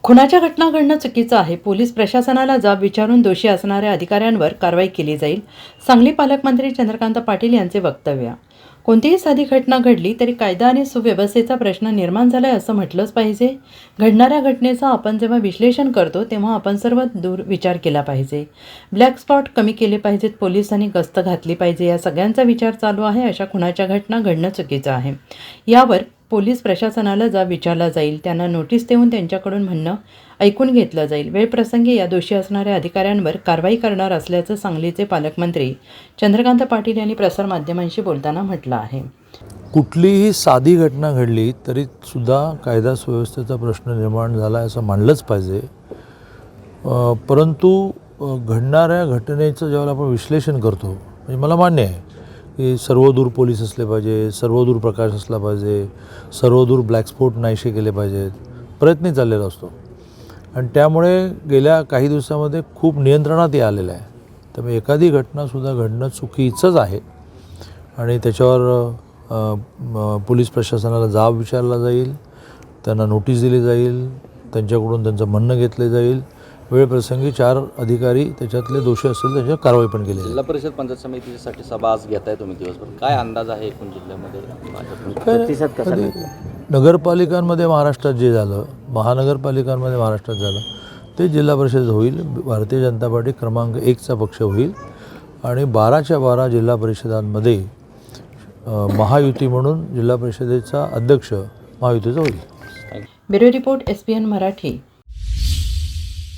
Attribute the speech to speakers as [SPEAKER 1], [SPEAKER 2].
[SPEAKER 1] खुनाच्या घटना घडणं चुकीचं आहे. पोलीस प्रशासनाला जाब विचारून दोषी असणाऱ्या अधिकाऱ्यांवर कारवाई केली जाईल. सांगली पालकमंत्री चंद्रकांत पाटील यांचे वक्तव्य. कोणतीही साधी घटना घडली तरी कायदा आणि सुव्यवस्थेचा प्रश्न निर्माण झालाय असं म्हटलंच पाहिजे. घडणाऱ्या घटनेचा आपण जेव्हा विश्लेषण करतो तेव्हा आपण सर्व दूर विचार केला पाहिजे. ब्लॅक स्पॉट कमी केले पाहिजेत, पोलिसांनी गस्त घातली पाहिजे, या सगळ्यांचा विचार चालू आहे. अशा खुनाच्या घटना घडणं चुकीचं आहे. यावर पोलीस प्रशासनाला जाब विचारला जाईल. त्यांना नोटीस देऊन त्यांच्याकडून म्हणणं ऐकून घेतलं जाईल. वेळप्रसंगी या दोषी असणाऱ्या अधिकाऱ्यांवर कारवाई करणार असल्याचं सांगलीचे पालकमंत्री चंद्रकांत पाटील यांनी प्रसारमाध्यमांशी बोलताना म्हटलं आहे.
[SPEAKER 2] कुठलीही साधी घटना घडली तरी सुद्धा कायदा सुव्यवस्थेचा प्रश्न निर्माण झाला असं मानलंच पाहिजे. परंतु घडणाऱ्या घटनेचं जेव्हा आपण विश्लेषण करतो, म्हणजे मला मान्य आहे की सर्वदूर पोलीस असले पाहिजे, सर्वदूर प्रकाश असला पाहिजे, सर्वदूर ब्लॅक स्पॉट नाहीसे केले पाहिजेत, प्रयत्न चाललेला असतो आणि त्यामुळे गेल्या काही दिवसामध्ये खूप नियंत्रणातही आलेलं आहे. त्यामुळे एखादी घटनासुद्धा घडणं चुकीचंच आहे आणि त्याच्यावर पोलीस प्रशासनाला जाब विचारला जाईल, त्यांना नोटीस दिली जाईल, त्यांच्याकडून त्यांचं म्हणणं घेतलं जाईल. वेळप्रसंगी 4 अधिकारी त्याच्यातले दोषी असतील त्यांच्यावर कारवाई पण केली जाईल.
[SPEAKER 3] जिल्हा परिषद पंचायत समितीसाठी सभा आज घेताय तुम्ही दिवसभर, काय अंदाज आहे एकूण जिल्ह्यामध्ये?
[SPEAKER 2] नगरपालिकांमध्ये महाराष्ट्रात जे झालं, महानगरपालिकांमध्ये महाराष्ट्रात झालं ते जिल्हा परिषद होईल. भारतीय जनता पार्टी क्रमांक 1चा पक्ष होईल आणि 12च्या 12 जिल्हा परिषदांमध्ये महायुती म्हणून जिल्हा परिषदेचा अध्यक्ष महायुतीचा होईल.
[SPEAKER 1] Bureau report SPN Marathi.